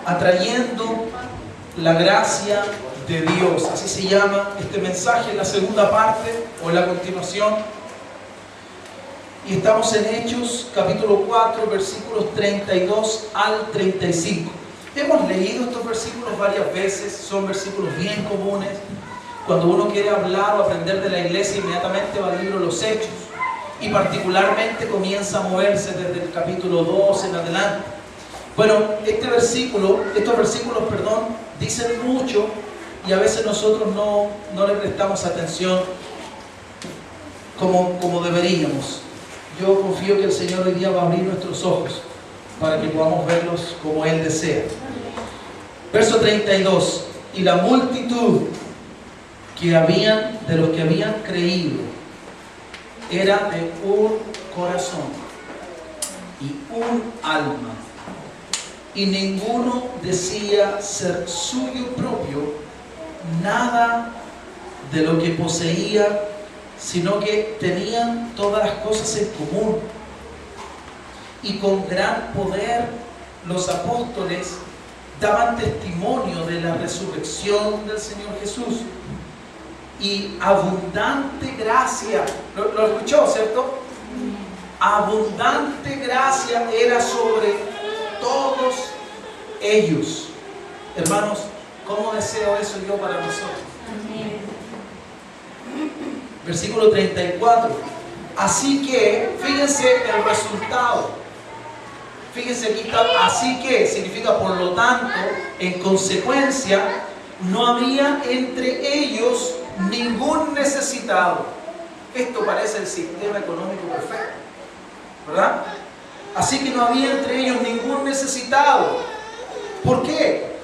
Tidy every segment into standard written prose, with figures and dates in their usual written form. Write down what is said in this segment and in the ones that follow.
Atrayendo la gracia de Dios. Así se llama este mensaje en la segunda parte o en la continuación. Y estamos en Hechos capítulo 4, versículos 32 al 35. Hemos leído estos versículos varias veces, son versículos bien comunes. Cuando uno quiere hablar o aprender de la iglesia, inmediatamente va al libro de los Hechos. Y particularmente comienza a moverse desde el capítulo 2 en adelante. Bueno, estos versículos, dicen mucho y a veces nosotros no le prestamos atención como deberíamos. Yo confío que el Señor hoy día va a abrir nuestros ojos para que podamos verlos como Él desea. Verso 32. Y la multitud de los que habían creído era de un corazón y un alma, y ninguno decía ser suyo propio nada de lo que poseía, sino que tenían todas las cosas en común. Y con gran poder los apóstoles daban testimonio de la resurrección del Señor Jesús. Y abundante gracia, lo escuchó, ¿cierto? Abundante gracia era sobre todos ellos. Hermanos, ¿cómo deseo eso yo para nosotros? Amén. Versículo 34. Así que, fíjense el resultado. Fíjense aquí está, así que, significa por lo tanto, en consecuencia, no había entre ellos ningún necesitado. Esto parece el sistema económico perfecto, ¿verdad? Así que no había entre ellos ningún necesitado. ¿Por qué?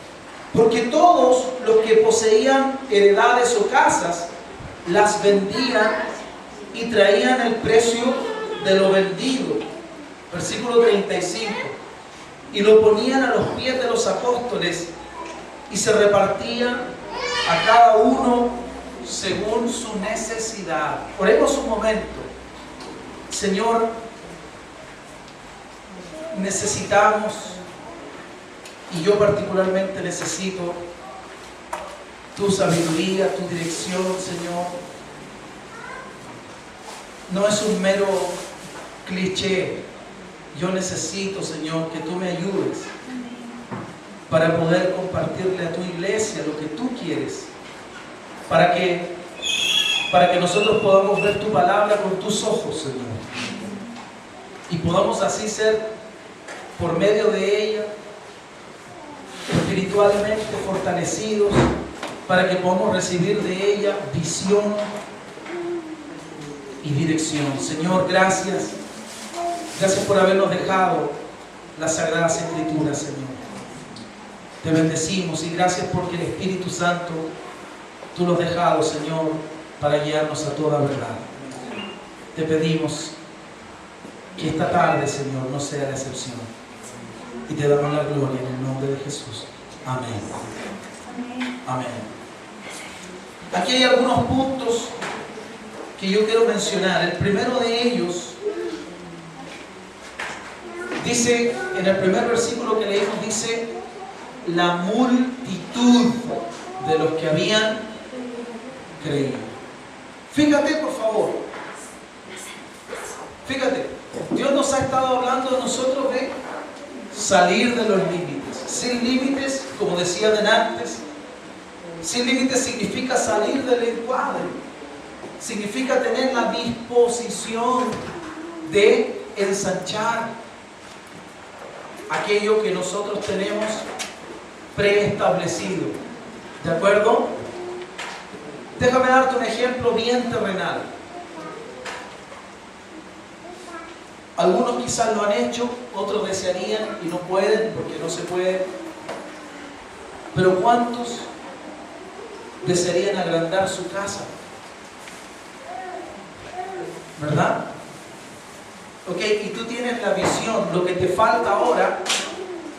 Porque todos los que poseían heredades o casas las vendían y traían el precio de lo vendido. Versículo 35. Y lo ponían a los pies de los apóstoles y se repartían a cada uno según su necesidad. Oremos un momento. Señor, necesitamos, y yo particularmente necesito tu sabiduría, tu dirección, Señor. No es un mero cliché. Yo necesito, Señor, que tú me ayudes para poder compartirle a tu iglesia lo que tú quieres, para que nosotros podamos ver tu palabra con tus ojos, Señor, y podamos así ser, por medio de ella, espiritualmente fortalecidos, para que podamos recibir de ella visión y dirección. Señor, gracias. Gracias por habernos dejado las Sagradas Escrituras, Señor. Te bendecimos y gracias porque el Espíritu Santo tú lo has dejado, Señor, para guiarnos a toda verdad. Te pedimos que esta tarde, Señor, no sea la excepción. Y te damos la gloria en el nombre de Jesús. Amén. Amén. Aquí hay algunos puntos que yo quiero mencionar. El primero de ellos dice, en el primer versículo que leímos, dice la multitud de los que habían creído. Fíjate, por favor. Fíjate, Dios nos ha estado hablando a nosotros de salir de los límites. Sin límites, como decían antes, sin límites significa salir del encuadre. Significa tener la disposición de ensanchar aquello que nosotros tenemos preestablecido. ¿De acuerdo? Déjame darte un ejemplo bien terrenal. Algunos quizás lo han hecho, otros desearían y no pueden porque no se puede. Pero ¿cuántos desearían agrandar su casa? ¿Verdad? Ok, y tú tienes la visión. Lo que te falta ahora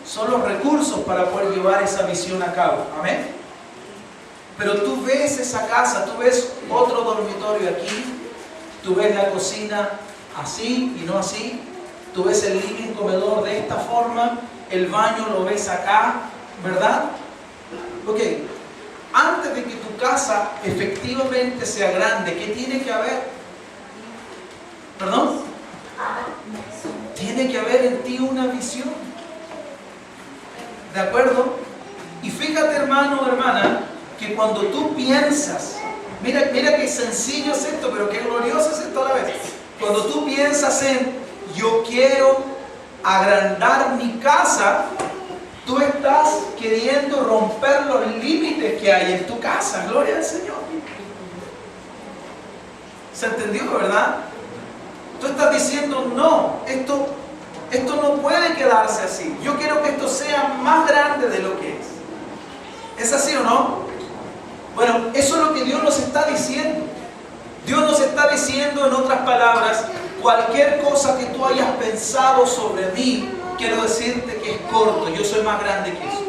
son los recursos para poder llevar esa visión a cabo. Amén. Pero tú ves esa casa, tú ves otro dormitorio aquí, tú ves la cocina así y no así, tú ves el living comedor de esta forma, el baño lo ves acá, ¿verdad? Ok, antes de que tu casa efectivamente sea grande, ¿qué tiene que haber? ¿Perdón? Tiene que haber en ti una visión. ¿De acuerdo? Y fíjate, hermano o hermana, que cuando tú piensas, mira qué sencillo es esto, pero qué glorioso es esto a la vez. Cuando tú piensas en, yo quiero agrandar mi casa, tú estás queriendo romper los límites que hay en tu casa. Gloria al Señor. ¿Se entendió, verdad? Tú estás diciendo, no, esto no puede quedarse así. Yo quiero que esto sea más grande de lo que es. ¿Es así o no? Bueno, eso es lo que Dios nos está diciendo. Dios nos está diciendo, en otras palabras, cualquier cosa que tú hayas pensado sobre mí, quiero decirte que es corto. Yo soy más grande que eso.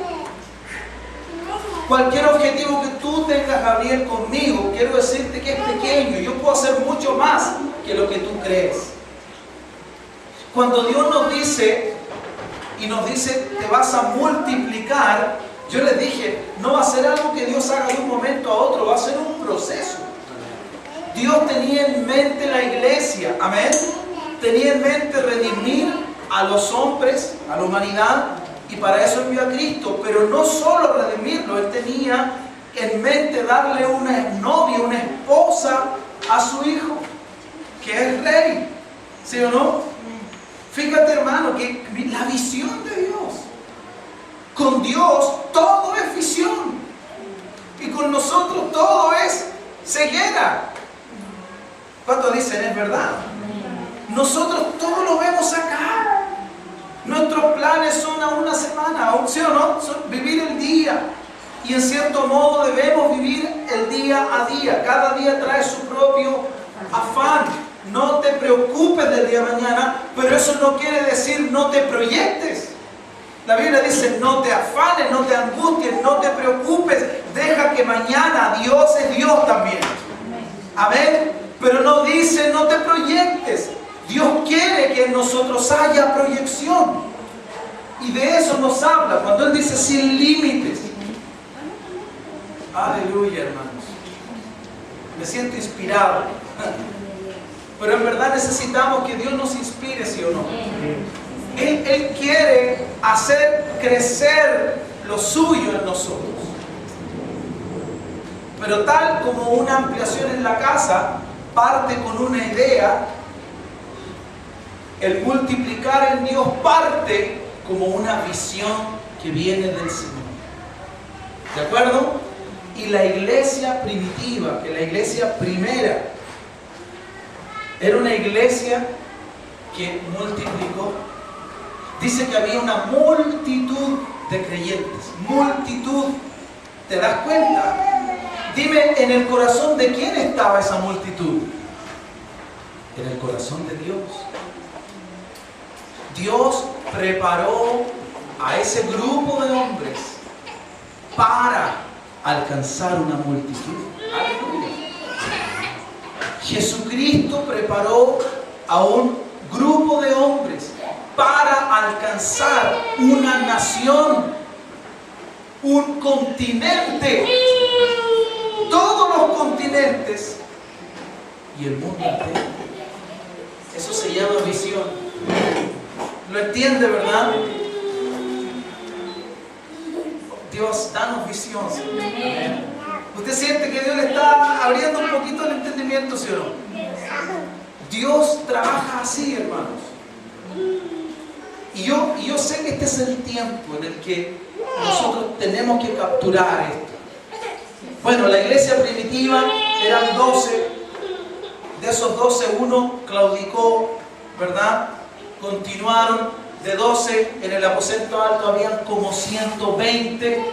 Cualquier objetivo que tú tengas, Gabriel, conmigo, quiero decirte que es pequeño. Yo puedo hacer mucho más que lo que tú crees. Cuando Dios nos dice, y nos dice, te vas a multiplicar, yo les dije, no va a ser algo que Dios haga de un momento a otro, va a ser un proceso. Dios tenía en mente la iglesia, amén. Tenía en mente redimir a los hombres, a la humanidad, y para eso envió a Cristo. Pero no solo redimirlo, Él tenía en mente darle una novia, una esposa a su hijo, que es rey. ¿Sí o no? Fíjate, hermano, que la visión de Dios. Con Dios todo es visión. Y con nosotros todo es ceguera. ¿Cuántos dicen es verdad? Nosotros todo lo vemos acá. Nuestros planes son a una semana, ¿sí o no? Son vivir el día. Y en cierto modo debemos vivir el día a día. Cada día trae su propio afán. No te preocupes del día de mañana, pero eso no quiere decir no te proyectes. La Biblia dice, no te afanes, no te angusties, no te preocupes. Deja que mañana Dios es Dios también. Amén. Pero no dice, no te proyectes. Dios quiere que en nosotros haya proyección. Y de eso nos habla cuando Él dice sin límites. Aleluya, hermanos. Me siento inspirado. Pero en verdad necesitamos que Dios nos inspire, ¿sí o no? Él quiere hacer crecer lo suyo en nosotros. Pero tal como una ampliación en la casa parte con una idea, el multiplicar en Dios parte como una visión que viene del Señor. ¿De acuerdo? Y la iglesia primitiva, que la iglesia primera, era una iglesia que multiplicó. Dice que había una multitud de creyentes. Multitud. ¿Te das cuenta? Dime, ¿en el corazón de quién estaba esa multitud? En el corazón de Dios. Dios preparó a ese grupo de hombres para alcanzar una multitud. Aleluya. Jesucristo preparó a un grupo de hombres para alcanzar una nación, un continente, todos los continentes y el mundo entero. Eso se llama visión. ¿Lo entiende, verdad? Dios, danos visión. ¿Usted siente que Dios le está abriendo un poquito el entendimiento, sí o no? Dios trabaja así, hermanos. Y yo sé que este es el tiempo en el que nosotros tenemos que capturar esto. Bueno, la iglesia primitiva eran 12. De esos 12, uno claudicó, ¿verdad? Continuaron. De 12, en el aposento alto habían como 120.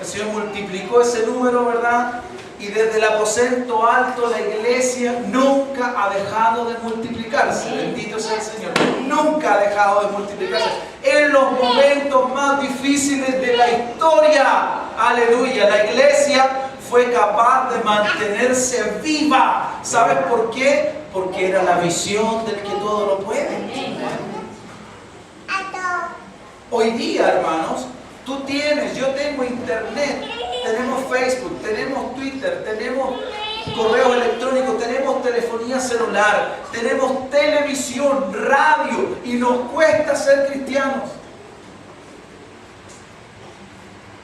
El Señor multiplicó ese número, ¿verdad? Y desde el aposento alto la iglesia nunca ha dejado de multiplicarse. Bendito sea el Señor. Nunca ha dejado de multiplicarse. En los momentos más difíciles de la historia. Aleluya. La iglesia fue capaz de mantenerse viva. ¿Sabes por qué? Porque era la visión del que todo lo puede. Hoy día, hermanos, Tú tienes, yo tengo internet, tenemos Facebook, tenemos Twitter, tenemos correo electrónico, tenemos telefonía celular, tenemos televisión, radio, y nos cuesta ser cristianos.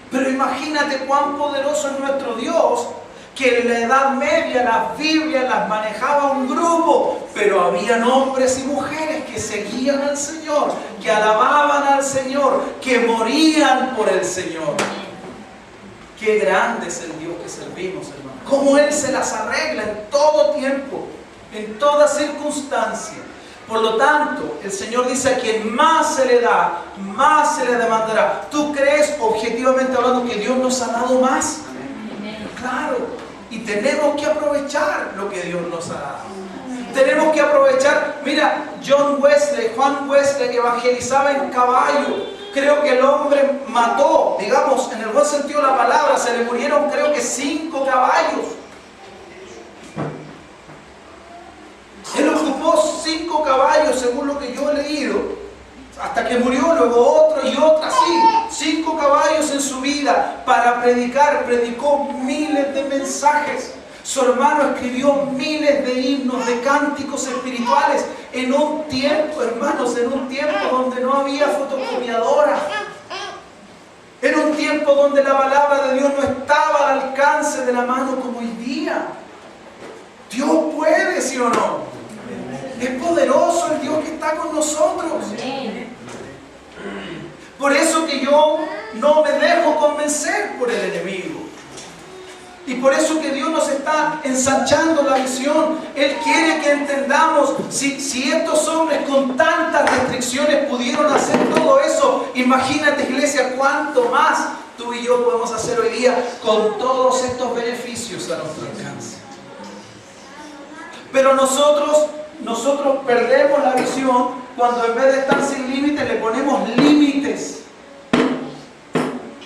Pero imagínate cuán poderoso es nuestro Dios, que en la Edad Media las Biblias las manejaba un grupo, pero habían hombres y mujeres que seguían al Señor, que alababan al Señor, que morían por el Señor. Qué grande es el Dios que servimos, hermano. Cómo Él se las arregla en todo tiempo, en toda circunstancia. Por lo tanto, el Señor dice: a quien más se le da, más se le demandará. ¿Tú crees, objetivamente hablando, que Dios nos ha dado más? Claro. Y tenemos que aprovechar lo que Dios nos ha dado. Tenemos que aprovechar. Mira, Juan Wesley evangelizaba en caballo. Creo que el hombre mató, digamos, en el buen sentido de la palabra, se le murieron creo que 5 caballos. Él ocupó 5 caballos, según lo que yo he leído, hasta que murió, luego otro y otro, así. 5 caballos en su vida para predicar. Predicó miles de mensajes. Su hermano escribió miles de himnos, de cánticos espirituales, en un tiempo, hermanos, en un tiempo donde no había fotocopiadora. En un tiempo donde la palabra de Dios no estaba al alcance de la mano como hoy día. Dios puede, ¿sí o no? Es poderoso el Dios que está con nosotros. Por eso que yo no me dejo convencer por el enemigo. Y por eso que Dios nos está ensanchando la visión. Él quiere que entendamos, si estos hombres con tantas restricciones pudieron hacer todo eso, imagínate, iglesia, cuánto más tú y yo podemos hacer hoy día con todos estos beneficios a nuestro alcance. Pero nosotros perdemos la visión cuando en vez de estar sin límites le ponemos límites.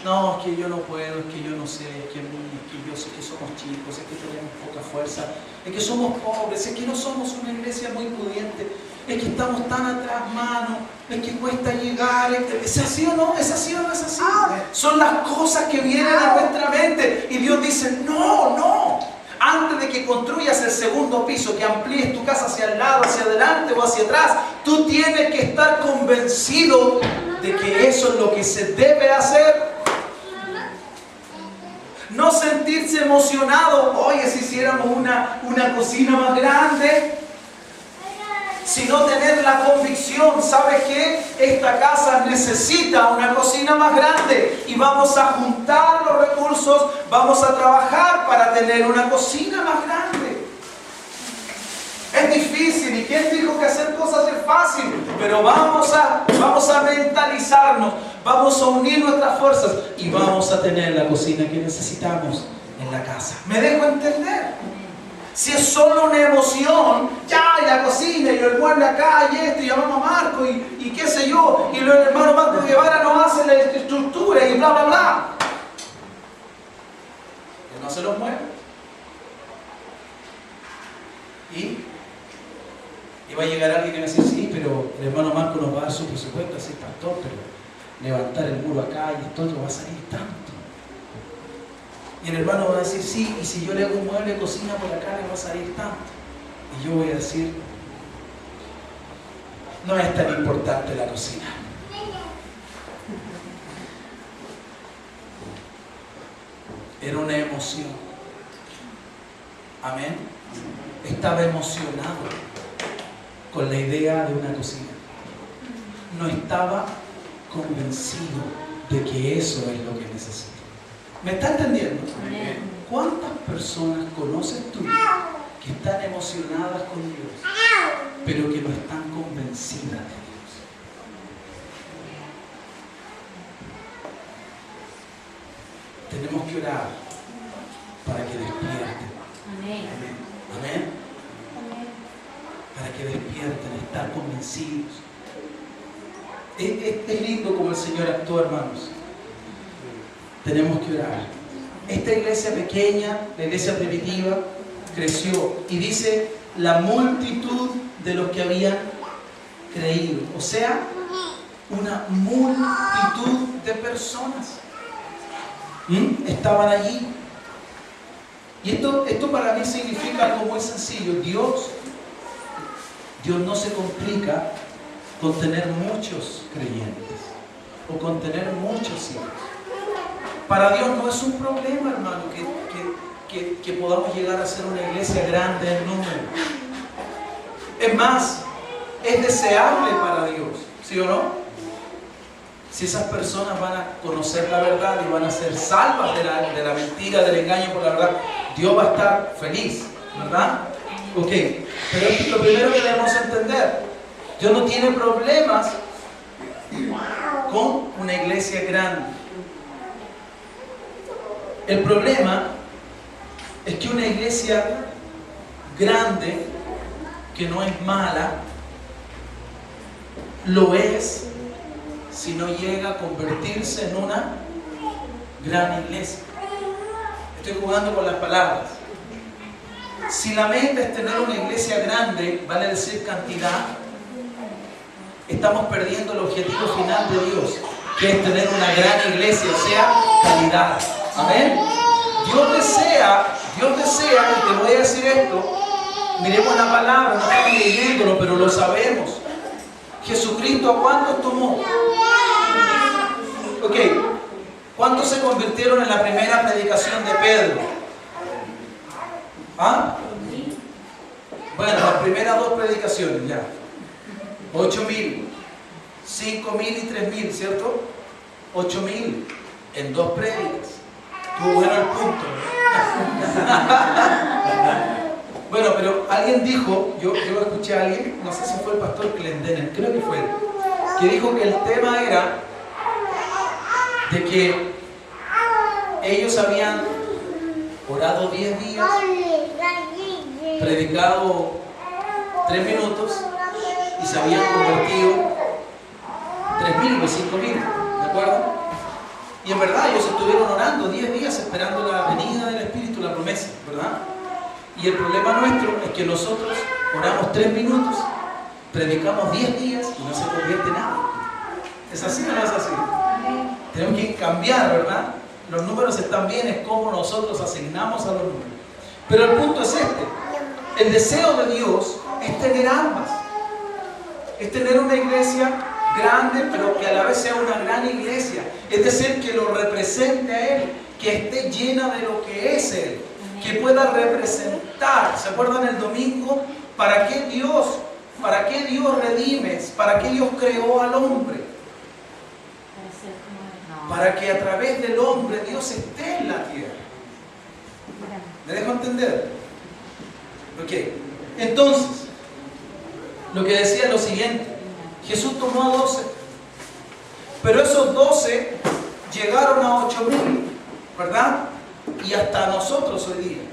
No, es que yo no puedo, es que yo no sé, es que yo sé que somos chicos, es que tenemos poca fuerza, es que somos pobres, es que no somos una iglesia muy pudiente, es que estamos tan atrás, mano, es que cuesta llegar. ¿Es así o no? ¿Es así o no es así? Son las cosas que vienen a nuestra mente y Dios dice: no. Antes de que construyas el segundo piso, que amplíes tu casa hacia el lado, hacia adelante o hacia atrás, tú tienes que estar convencido de que eso es lo que se debe hacer. No sentirse emocionado: oye, si hiciéramos una cocina más grande. Sino tener la convicción: ¿sabes qué? Esta casa necesita una cocina más grande y vamos a juntar los recursos, vamos a trabajar para tener una cocina más grande. Es difícil, ¿y quién dijo que hacer cosas es fácil? Pero vamos a mentalizarnos, vamos a unir nuestras fuerzas y vamos a tener la cocina que necesitamos en la casa. ¿Me dejo entender? Si es solo una emoción, ya, y la cocina, y el mueble acá, y esto, y llamamos a Marco, y qué sé yo, y el hermano Marco Guevara nos hace la estructura, y bla, bla, bla. Él no se los mueve. Y va a llegar alguien y va a decir: sí, pero el hermano Marco nos va a dar su presupuesto, así, pastor, pero levantar el muro acá y esto va a salir tanto. Y el hermano va a decir: sí, y si yo le hago un mueble de cocina por acá, le va a salir tanto. Y yo voy a decir: no es tan importante la cocina. Era una emoción. Amén. Estaba emocionado con la idea de una cocina. No estaba convencido de que eso es lo que necesita. ¿Me está entendiendo? ¿Cuántas personas conoces tú que están emocionadas con Dios, pero que no están convencidas de Dios? Tenemos que orar para que despierten. Amén. Para que despierten, estar convencidos. Es lindo como el Señor actuó, hermanos. Tenemos que orar. Esta iglesia pequeña, la iglesia primitiva, creció. Y dice: la multitud de los que habían creído. O sea, una multitud de personas estaban allí. Y esto para mí significa algo muy sencillo. Dios no se complica con tener muchos creyentes o con tener muchos hijos. Para Dios no es un problema, hermano, que podamos llegar a ser una iglesia grande en número. Es más, es deseable para Dios, ¿sí o no? Si esas personas van a conocer la verdad y van a ser salvas de la mentira, del engaño por la verdad, Dios va a estar feliz, ¿verdad? Ok, pero esto es lo primero que debemos entender. Dios no tiene problemas con una iglesia grande. El problema es que una iglesia grande, que no es mala, lo es si no llega a convertirse en una gran iglesia. Estoy jugando con las palabras. Si la meta es tener una iglesia grande, vale decir cantidad, estamos perdiendo el objetivo final de Dios, que es tener una gran iglesia, o sea, calidad. Amén. Dios desea, y te voy a decir esto, miremos la palabra, no estamos leyéndolo, pero lo sabemos. Jesucristo, ¿a cuántos tomó? Ok, ¿cuántos se convirtieron en la primera predicación de Pedro? ¿Ah? Bueno, las primeras 2 predicaciones ya. 8,000, 5,000 y 3,000, ¿cierto? 8,000 en 2 prédicas. Estuvo bueno el punto. Bueno, pero alguien dijo, yo escuché a alguien, no sé si fue el pastor Clendener, creo que fue él, que dijo que el tema era de que ellos habían orado 10 días, predicado 3 minutos y se habían convertido 3,000 o 5,000, ¿de acuerdo? Y en verdad ellos estuvieron orando 10 días esperando la venida del Espíritu, la promesa, ¿verdad? Y el problema nuestro es que nosotros oramos 3 minutos, predicamos 10 días y no se convierte nada. ¿Es así o no es así? Tenemos que cambiar, ¿verdad? Los números están bien, es como nosotros asignamos a los números. Pero el punto es este. El deseo de Dios es tener ambas. Es tener una iglesia grande, pero que a la vez sea una gran iglesia. Es decir, que lo represente a Él, que esté llena de lo que es Él, que pueda representar. ¿Se acuerdan el domingo? ¿Para qué Dios redime? ¿Para qué Dios creó al hombre? Para que a través del hombre Dios esté en la tierra. ¿Me dejo entender? Ok. Entonces, lo que decía es lo siguiente. Jesús tomó a 12, pero esos 12 llegaron a 8,000, ¿verdad? Y hasta nosotros hoy día.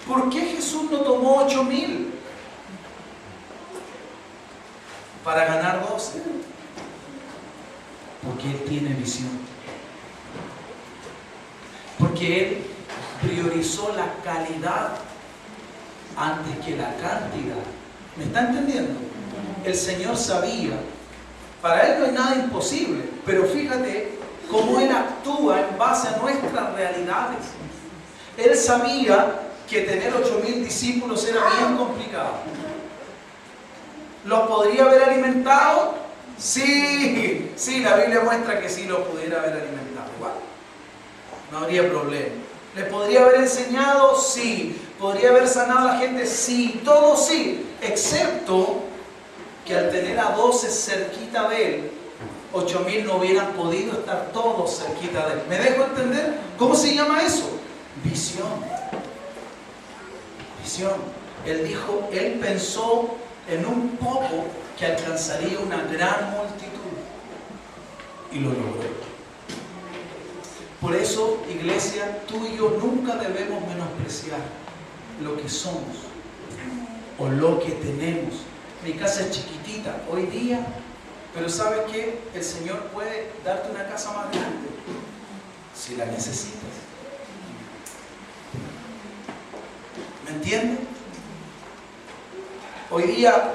¿Por qué Jesús no tomó 8,000? Para ganar 12. Porque Él tiene visión. Porque Él priorizó la calidad antes que la cantidad. ¿Me está entendiendo? El Señor sabía. Para Él no hay nada imposible. Pero fíjate cómo Él actúa en base a nuestras realidades. Él sabía que tener 8,000 discípulos era bien complicado. ¿Los podría haber alimentado? Sí, la Biblia muestra que sí lo pudiera haber alimentado. Igual, no habría problema. ¿Le podría haber enseñado? Sí. ¿Podría haber sanado a la gente? Sí, todo sí. Excepto que al tener a 12 cerquita de Él, 8,000 no hubieran podido estar todos cerquita de Él. ¿Me dejo entender? ¿Cómo se llama eso? Visión. Visión. Él pensó en un poco que alcanzaría una gran multitud. Y lo logró. Por eso, iglesia, tú y yo nunca debemos menospreciar lo que somos o lo que tenemos. Mi casa es chiquitita hoy día, pero ¿sabes qué? El Señor puede darte una casa más grande si la necesitas. ¿Me entiendes? Hoy día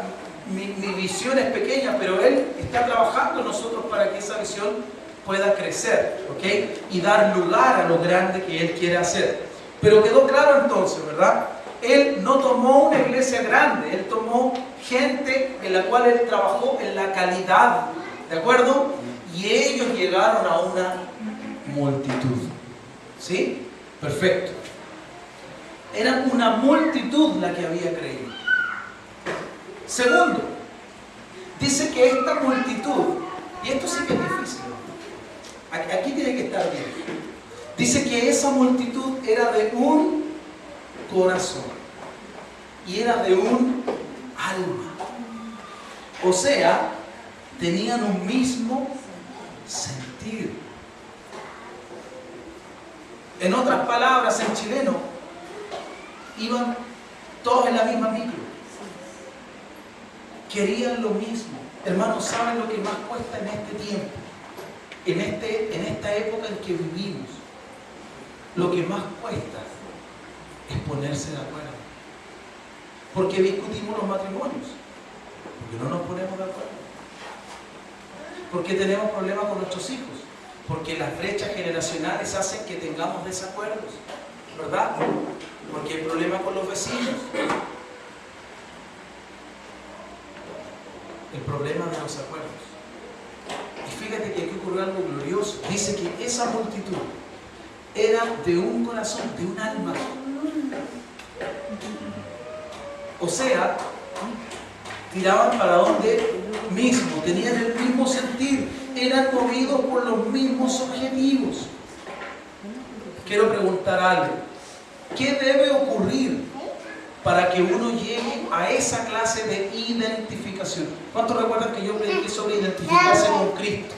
mi visión es pequeña, pero Él está trabajando en nosotros para que esa visión pueda crecer, ¿ok? Y dar lugar a lo grande que Él quiere hacer. Pero quedó claro entonces, ¿verdad? Él no tomó una iglesia grande, Él tomó gente en la cual Él trabajó en la calidad, ¿de acuerdo? Y ellos llegaron a una multitud. ¿Sí? Perfecto. Era una multitud la que había creído. Segundo, dice que esta multitud, y esto sí que es difícil, aquí tiene que estar bien. Dice que esa multitud era de un corazón y era de un alma. O sea, tenían un mismo sentir. En otras palabras, en chileno, iban todos en la misma micro. Querían lo mismo. Hermanos, ¿saben lo que más cuesta en este tiempo? En esta época en que vivimos, lo que más cuesta es ponerse de acuerdo. ¿Por qué discutimos los matrimonios? Porque no nos ponemos de acuerdo. ¿Por qué tenemos problemas con nuestros hijos? Porque las brechas generacionales hacen que tengamos desacuerdos, ¿verdad? Porque hay problemas con los vecinos. El problema de los acuerdos. Y fíjate que aquí ocurrió algo glorioso. Dice que esa multitud era de un corazón, de un alma. O sea, tiraban para donde mismo, tenían el mismo sentir, eran movidos por los mismos objetivos. Quiero preguntar algo. ¿Qué debe ocurrir para que uno llegue a esa clase de identificación? ¿Cuántos recuerdan que yo prediqué sobre identificarse con Cristo?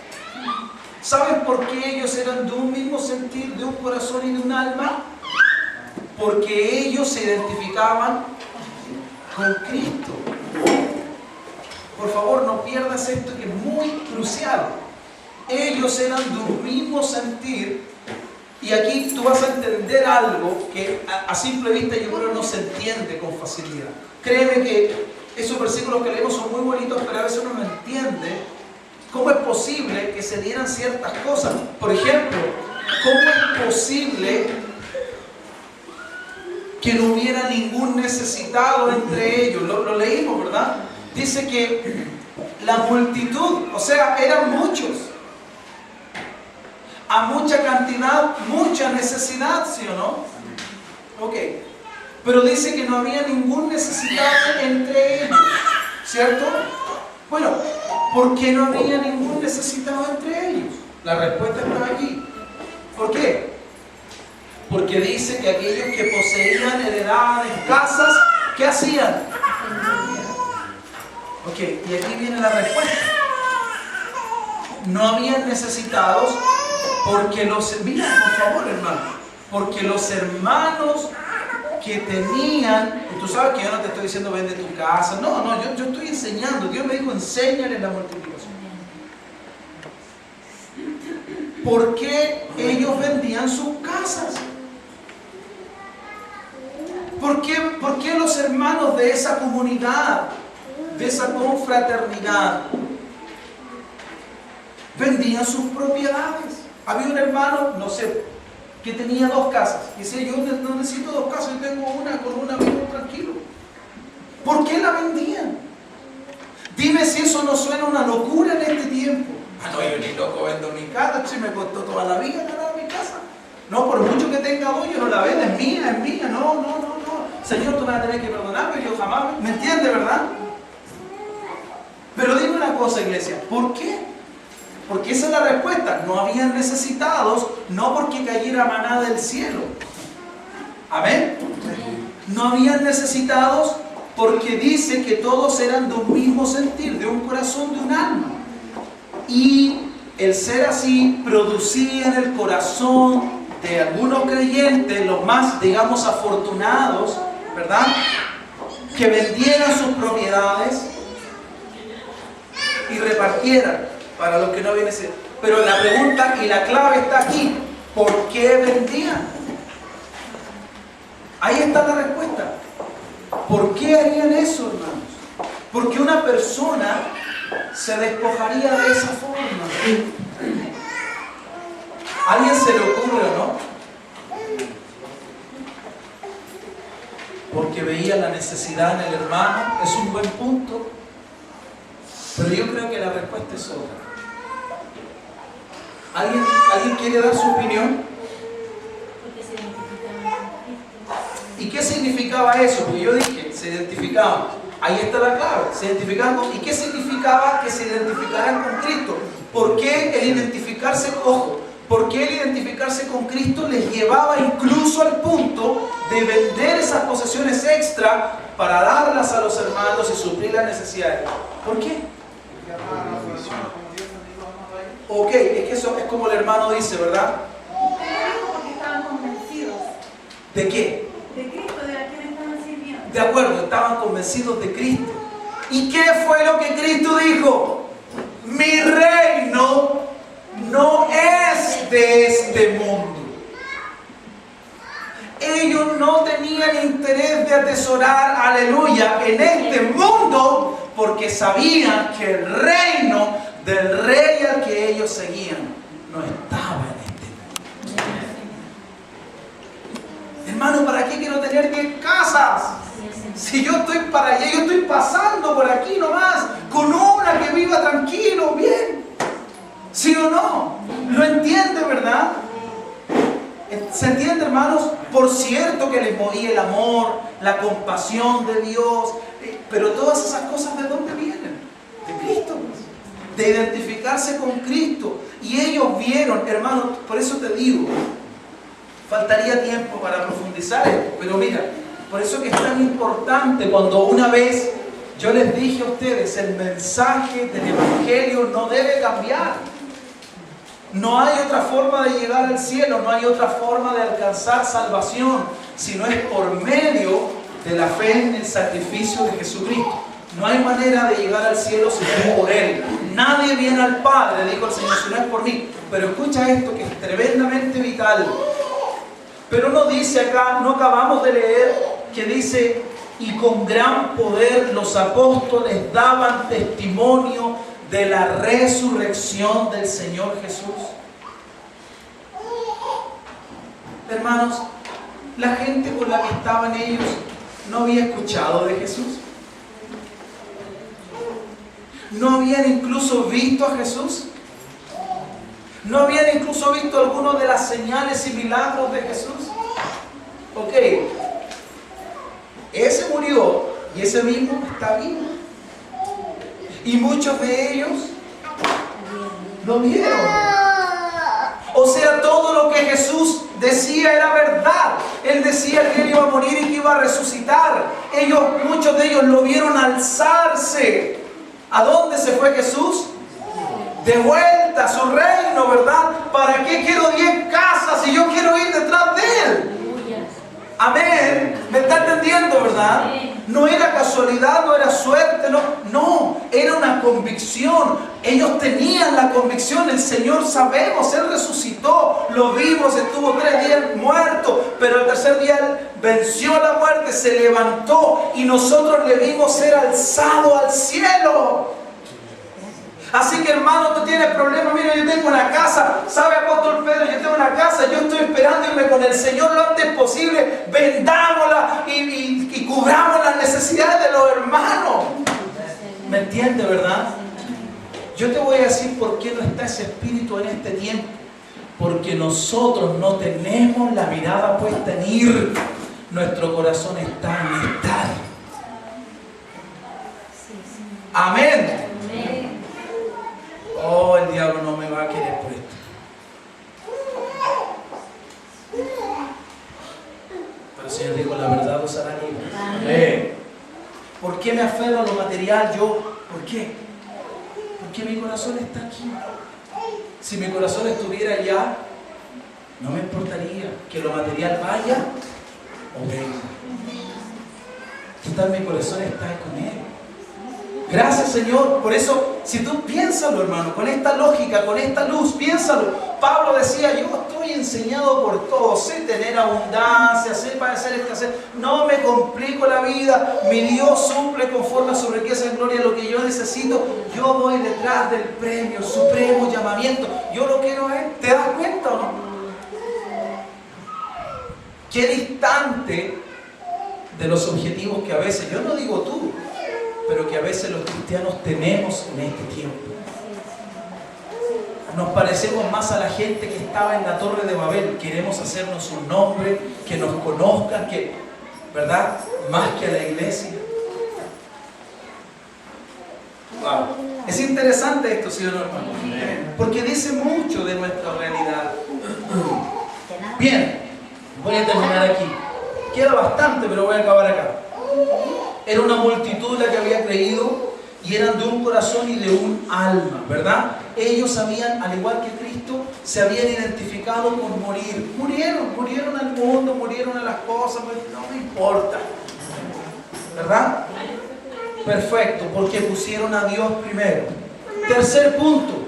¿Saben por qué ellos eran de un mismo sentir, de un corazón y de un alma? Porque ellos se identificaban con Cristo. Por favor, no pierdas esto, que es muy crucial. Ellos eran de un mismo sentir. Y aquí tú vas a entender algo que a simple vista yo creo no se entiende con facilidad. Créeme que esos versículos que leemos son muy bonitos, pero a veces uno no entiende cómo es posible que se dieran ciertas cosas. Por ejemplo, ¿cómo es posible que no hubiera ningún necesitado entre ellos? Lo leímos, ¿verdad? Dice que la multitud, o sea, eran muchos. A mucha cantidad, mucha necesidad, ¿sí o no? Ok. Pero dice que no había ningún necesitado entre ellos, ¿cierto? Bueno, ¿por qué no había ningún necesitado entre ellos? La respuesta está aquí. ¿Por qué? Porque dice que aquellos que poseían heredades, casas, ¿qué hacían? Ok, y aquí viene la respuesta. No habían necesitados porque mira, por favor, hermano, porque los hermanos que tenían, y tú sabes que yo no te estoy diciendo vende tu casa, no, yo estoy enseñando. Dios me dijo, enséñale la multiplicación. ¿Por qué ellos vendían sus casas? ¿Por qué los hermanos de esa comunidad, de esa confraternidad, vendían sus propiedades? Había un hermano, no sé, que tenía 2 casas. Y decía, yo no necesito 2 casas, yo tengo una con un amigo tranquilo. ¿Por qué la vendían? Dime si eso no suena una locura en este tiempo. Ah, no, yo ni loco vendo mi casa, si me costó toda la vida ganar mi casa. No, por mucho que tenga 2, yo no la vendo, es mía, no. Señor, tú me vas a tener que perdonarme, yo jamás, ¿me entiendes, verdad? Pero dime una cosa, iglesia, ¿por qué? Porque esa es la respuesta. No habían necesitados, no porque cayera maná del cielo. ¿Amén? No habían necesitados porque dice que todos eran de un mismo sentir, de un corazón, de un alma. Y el ser así producía en el corazón de algunos creyentes, los más, digamos, afortunados, ¿verdad?, que vendieran sus propiedades y repartieran para los que no vienen a ser. Pero la pregunta y la clave está aquí. ¿Por qué vendían? Ahí está la respuesta. ¿Por qué harían eso, hermanos? Porque una persona se despojaría de esa forma? ¿A alguien se le ocurre o no? Porque veía la necesidad en el hermano. Es un buen punto, pero yo creo que la respuesta es otra. ¿Alguien quiere dar su opinión? ¿Y qué significaba eso? Porque yo dije, se identificaban. Ahí está la clave, se identificaban con... ¿Y qué significaba que se identificaran con Cristo? ¿Por qué el identificarse, ojo, por qué el identificarse con Cristo les llevaba incluso al punto de vender esas posesiones extra para darlas a los hermanos y suplir las necesidades? ¿Por qué? Ok, es que eso es como el hermano dice, ¿verdad? Porque estaban convencidos. ¿De qué? De Cristo, de a quien estaban sirviendo. De acuerdo, estaban convencidos de Cristo. ¿Y qué fue lo que Cristo dijo? Mi reino no es de este mundo. Ellos no tenían interés de atesorar, aleluya, en este mundo, porque sabían que el reino del rey al que ellos seguían no estaba en este mundo. Hermano, ¿para qué quiero tener 10 casas? Si yo estoy para allá, yo estoy pasando por aquí nomás, con una que viva tranquilo, bien. ¿Sí o no? ¿Lo entiende, verdad? ¿Se entiende, hermanos? Por cierto que les movía el amor, la compasión de Dios, pero todas esas cosas, ¿de dónde vienen? De Cristo, de identificarse con Cristo. Y ellos vieron, hermanos, por eso te digo, faltaría tiempo para profundizar esto, pero mira, por eso que es tan importante cuando una vez yo les dije a ustedes, el mensaje del Evangelio no debe cambiar. No hay otra forma de llegar al cielo, no hay otra forma de alcanzar salvación, sino es por medio de la fe en el sacrificio de Jesucristo. No hay manera de llegar al cielo si no es por Él. Nadie viene al Padre, dijo el Señor, si no es por mí. Pero escucha esto que es tremendamente vital. Pero no dice acá, no acabamos de leer, que dice, y con gran poder los apóstoles daban testimonio de la resurrección del Señor Jesús. Hermanos, la gente con la que estaban ellos no había escuchado de Jesús. No habían incluso visto a Jesús. No habían incluso visto algunas de las señales y milagros de Jesús. Ok, ese murió y ese mismo está vivo. Y muchos de ellos lo vieron. O sea, todo lo que Jesús decía era verdad. Él decía que Él iba a morir y que iba a resucitar. Muchos de ellos lo vieron alzarse. ¿A dónde se fue Jesús? De vuelta a su reino, ¿verdad? ¿Para qué quiero 10 casas si yo quiero ir detrás de Él? Amén. ¿Me está entendiendo, verdad? No era casualidad, no era suerte, no, era una convicción. Ellos tenían la convicción, el Señor sabemos, Él resucitó, lo vimos, estuvo 3 días muerto, pero al tercer día Él venció la muerte, se levantó y nosotros le vimos ser alzado al cielo. Así que, hermano, tú tienes problemas. Mira, yo tengo una casa, ¿sabe, apóstol Pedro? Yo tengo una casa, yo estoy esperando irme con el Señor lo antes posible. Vendámosla y cubramos las necesidades de los hermanos. ¿Me entiende, verdad? Yo te voy a decir por qué no está ese espíritu en este tiempo. Porque nosotros no tenemos la mirada puesta en ir. Nuestro corazón está en estar. Amén. Oh, el diablo no me va a querer por esto. Pero el Señor dijo, la verdad os hará libres. ¿Por qué me aferro a lo material yo? ¿Por qué? Porque mi corazón está aquí. Si mi corazón estuviera allá, no me importaría que lo material vaya o venga. Total, mi corazón está con Él. Gracias, Señor. Por eso, si tú piénsalo, hermano, con esta lógica, con esta luz, piénsalo. Pablo decía, yo estoy muy enseñado por todos, sé tener abundancia, sé padecer escasez, no me complico la vida, mi Dios suple conforme a su riqueza en gloria lo que yo necesito, yo voy detrás del premio, supremo llamamiento, yo lo quiero a Él. ¿Te das cuenta o no? Qué distante de los objetivos que a veces, yo no digo tú, pero que a veces los cristianos tenemos en este tiempo. Nos parecemos más a la gente que estaba en la Torre de Babel. Queremos hacernos un nombre, que nos conozcan, que, ¿verdad? Más que a la iglesia. Wow. Es interesante esto, ¿sí o no, hermano? Porque dice mucho de nuestra realidad. Bien, voy a terminar aquí. Queda bastante, pero voy a acabar acá. Era una multitud la que había creído y eran de un corazón y de un alma, ¿verdad? Ellos habían, al igual que Cristo, se habían identificado con morir. Murieron al mundo, murieron a las cosas, pues no me importa, ¿verdad? Perfecto, porque pusieron a Dios primero. Tercer punto,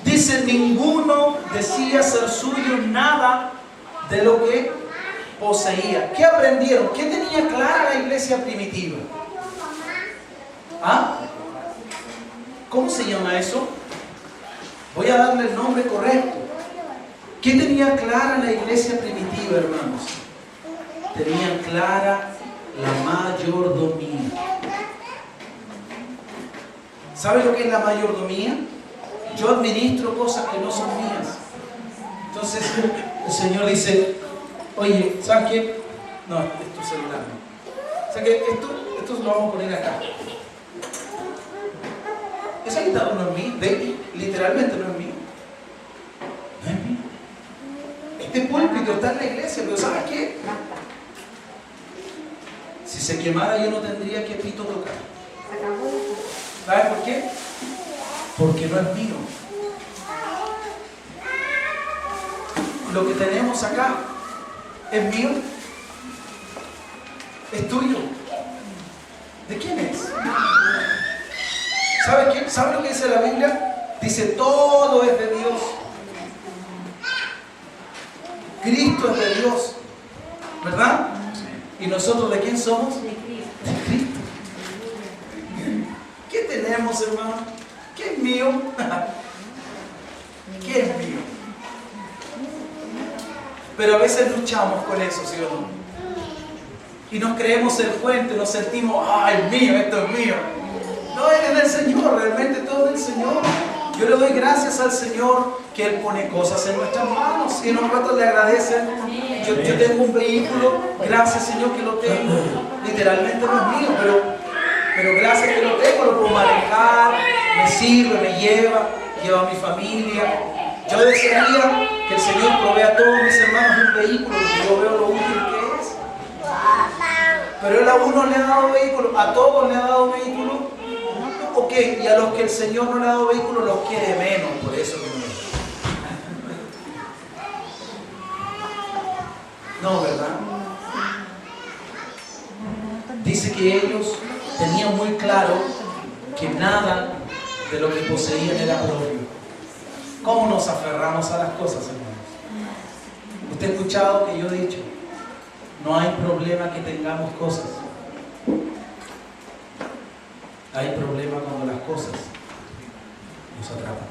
dice, ninguno decía ser suyo nada de lo que poseía. ¿Qué aprendieron? ¿Qué tenía clara la iglesia primitiva? ¿Ah? ¿Cómo se llama eso? Voy a darle el nombre correcto. ¿Qué tenía clara la iglesia primitiva, hermanos? Tenían clara la mayordomía. ¿Sabe lo que es la mayordomía? Yo administro cosas que no son mías. Entonces el Señor dice, oye, ¿sabes qué? No, es tu celular. ¿Sabes qué? Esto lo vamos a poner acá. Esa guitarra no es mía, literalmente no es mía. No es mía. Este púlpito está en la iglesia, pero ¿sabes qué? Si se quemara yo no tendría que pito tocar. ¿Sabes por qué? Porque no es mío. Lo que tenemos acá es mío, es tuyo. ¿De quién es? ¿Sabe qué? ¿Sabe lo que dice la Biblia? Dice, todo es de Dios. Cristo es de Dios, ¿verdad? ¿Y nosotros de quién somos? De Cristo. ¿Qué tenemos, hermano? ¿Qué es mío? ¿Qué es mío? Pero a veces luchamos con eso, ¿sí o no? Y nos creemos el fuente, nos sentimos, ¡ay, mío, esto es mío! No, es del Señor, realmente todo es del Señor. Yo le doy gracias al Señor que Él pone cosas en nuestras manos y en un rato le agradecen. Yo tengo un vehículo, gracias Señor que lo tengo. Literalmente no es mío, pero gracias que lo tengo, lo puedo manejar, me sirve, me lleva a mi familia. Yo desearía que el Señor provea a todos mis hermanos un vehículo, porque yo veo lo útil que es. Pero Él a uno le ha dado vehículo, a todos le ha dado vehículo. Ok, y a los que el Señor no le ha dado vehículo los quiere menos, por eso no, ¿verdad? Dice que ellos tenían muy claro que nada de lo que poseían era propio. ¿Cómo nos aferramos a las cosas, hermanos? Usted ha escuchado que yo he dicho, no hay problema que tengamos cosas. Hay problema cuando las cosas nos atrapan.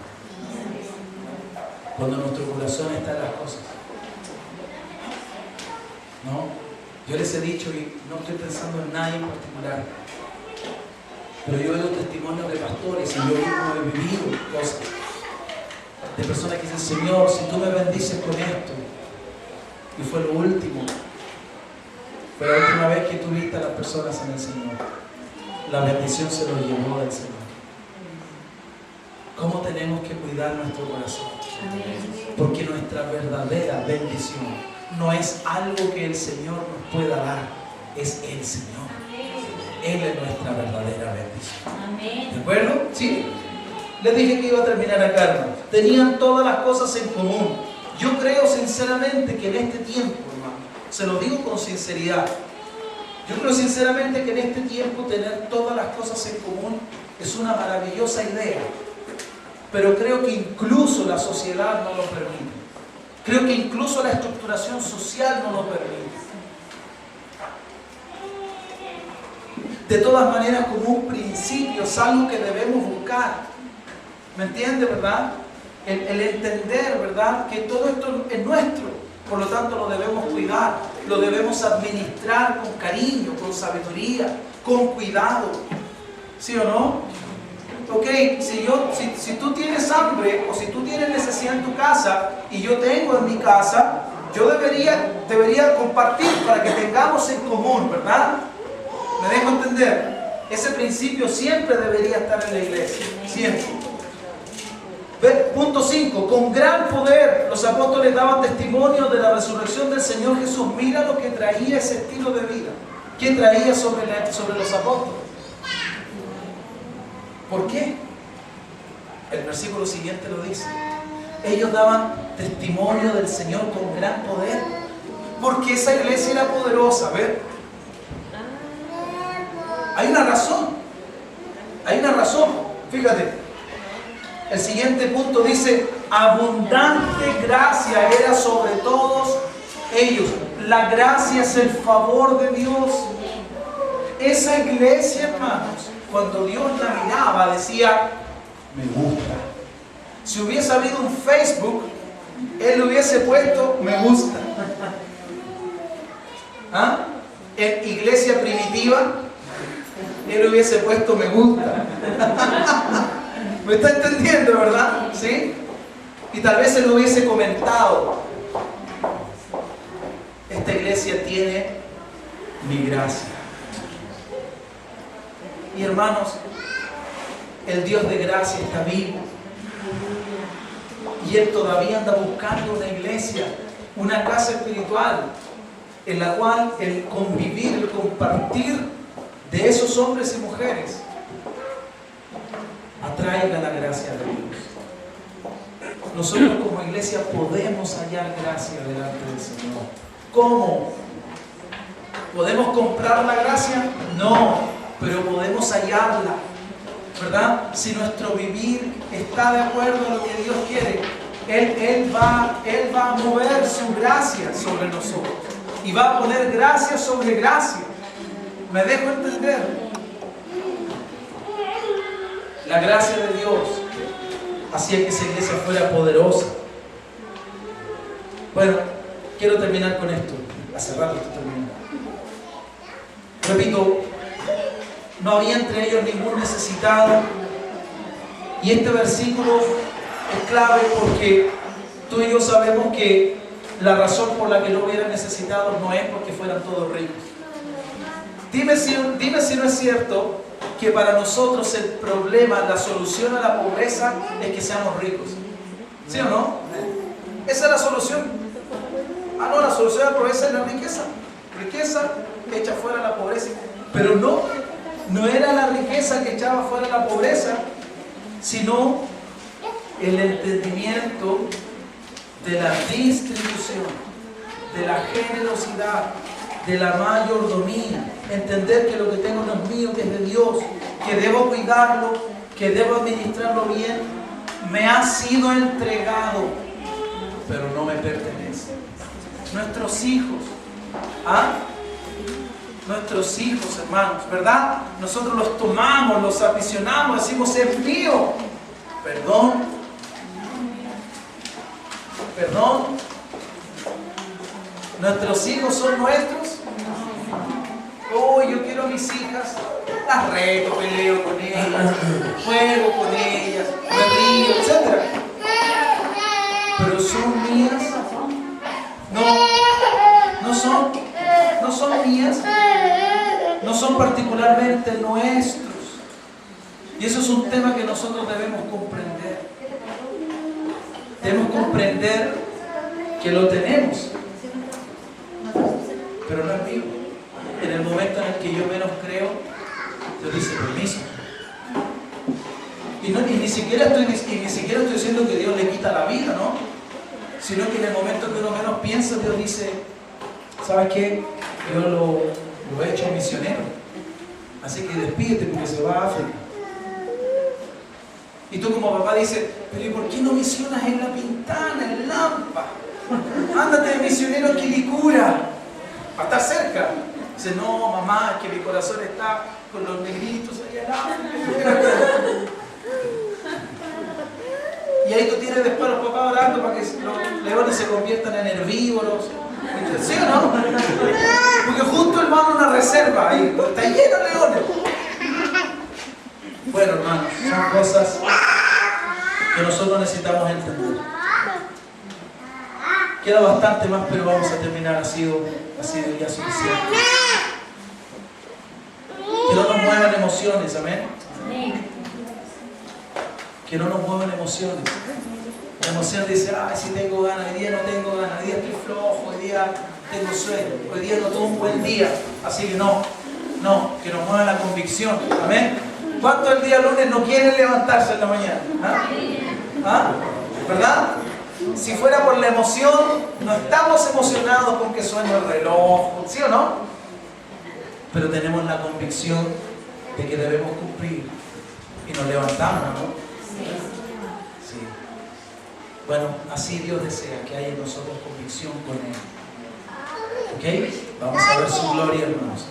Cuando nuestro corazón está en las cosas. ¿No? Yo les he dicho, y no estoy pensando en nadie en particular, pero yo veo testimonios de pastores y yo mismo he vivido cosas de personas que dicen, Señor, si tú me bendices con esto, y fue lo último, fue la última vez que tú viste a las personas en el Señor. La bendición se lo llevó del Señor. ¿Cómo tenemos que cuidar nuestro corazón? Porque nuestra verdadera bendición no es algo que el Señor nos pueda dar, es el Señor. Él es nuestra verdadera bendición. ¿De acuerdo? ¿Sí? Les dije que iba a terminar acá, hermano. Tenían todas las cosas en común. Yo creo sinceramente que en este tiempo, hermano, se lo digo con sinceridad, yo creo sinceramente que en este tiempo tener todas las cosas en común es una maravillosa idea, pero creo que incluso la sociedad no lo permite. Creo que incluso la estructuración social no lo permite. De todas maneras, como un principio, es algo que debemos buscar. ¿Me entiende, verdad? El entender, ¿verdad?, que todo esto es nuestro. Por lo tanto, lo debemos cuidar, lo debemos administrar con cariño, con sabiduría, con cuidado. ¿Sí o no? Ok, si tú tienes hambre o si tú tienes necesidad en tu casa y yo tengo en mi casa, yo debería compartir para que tengamos en común, ¿verdad? ¿Me dejo entender? Ese principio siempre debería estar en la iglesia, siempre. Punto 5. Con gran poder los apóstoles daban testimonio de la resurrección del Señor Jesús. Mira lo que traía ese estilo de vida. ¿Qué traía sobre los apóstoles? ¿Por qué? El versículo siguiente lo dice. Ellos daban testimonio del Señor con gran poder. Porque esa iglesia era poderosa. ¿Ver? Hay una razón. Hay una razón. Fíjate. El siguiente punto dice, abundante gracia era sobre todos ellos. La gracia es el favor de Dios. Esa iglesia, hermanos, cuando Dios la miraba, decía, me gusta. Si hubiese habido un Facebook, Él hubiese puesto, me gusta. ¿Ah? En iglesia primitiva, Él hubiese puesto, me gusta. ¿Me está entendiendo, verdad? ¿Sí? Y tal vez Él lo hubiese comentado. Esta iglesia tiene mi gracia. Y hermanos, el Dios de gracia está vivo. Y Él todavía anda buscando una iglesia, una casa espiritual, en la cual el convivir, el compartir de esos hombres y mujeres atraiga la gracia de Dios. Nosotros como iglesia podemos hallar gracia delante del Señor. ¿Cómo? ¿Podemos comprar la gracia? No, pero podemos hallarla, ¿verdad? Si nuestro vivir está de acuerdo a lo que Dios quiere, Él va a mover su gracia sobre nosotros y va a poner gracia sobre gracia. ¿Me dejo entender? La gracia de Dios hacía que esa iglesia fuera poderosa. Bueno, quiero terminar con esto. Hace rato estoy terminando. Repito, no había entre ellos ningún necesitado. Y este versículo es clave porque tú y yo sabemos que la razón por la que no hubieran necesitados no es porque fueran todos ricos. Dime si no es cierto que para nosotros el problema, la solución a la pobreza es que seamos ricos. ¿Sí o no? Esa es la solución. Ah, no, la solución a la pobreza es la riqueza. Riqueza echa fuera la pobreza. Pero no era la riqueza que echaba fuera la pobreza, sino el entendimiento de la distribución, de la generosidad, de la mayordomía. Entender que lo que tengo no es mío, que es de Dios, que debo cuidarlo, que debo administrarlo bien. Me ha sido entregado, pero no me pertenece. Nuestros hijos, nuestros hijos, hermanos, ¿verdad? Nosotros los tomamos, los aficionamos, decimos, es mío. Perdón. Nuestros hijos son nuestros. Oh, yo quiero a mis hijas, las reto, peleo con ellas, juego con ellas, me río, etc. Pero son mías. No son mías. No son particularmente nuestros. Y eso es un tema que nosotros debemos comprender. Debemos comprender que lo tenemos, pero no es mío. En el momento en el que yo menos creo, Dios dice permiso. Y ni siquiera estoy diciendo que Dios le quita la vida, ¿no? Sino que en el momento que uno menos piensa, Dios dice, ¿sabes qué? Yo lo he hecho misionero. Así que despídete porque se va a África. Y tú como papá dices, pero ¿y por qué no misionas en La Pintana, en Lampa? Ándate de misionero a Quilicura, para estar cerca. Dice, no, mamá, es que mi corazón está con los negritos allá al lado. Y ahí tú tienes después a los papás orando para que los leones se conviertan en herbívoros. ¿Sí o no? Porque justo hermano una reserva ahí, está lleno de leones. Bueno, hermanos, son cosas que nosotros necesitamos entender. Queda bastante más, pero vamos a terminar. Ha sido ya suficiente. Que no nos muevan emociones, amén. Que no nos muevan emociones. La emoción dice, ay, si tengo ganas, hoy día no tengo ganas, hoy día estoy flojo, hoy día tengo sueño, hoy día no tuve un buen día. Así que no, que nos mueva la convicción, amén. ¿Cuántos el día lunes no quieren levantarse en la mañana? ¿Ah? ¿Verdad? Si fuera por la emoción, no estamos emocionados con que suene el reloj, ¿sí o no? Pero tenemos la convicción de que debemos cumplir y nos levantamos, ¿no? Sí. Bueno, así Dios desea que haya en nosotros convicción con Él. ¿Ok? Vamos a ver su gloria, hermanos.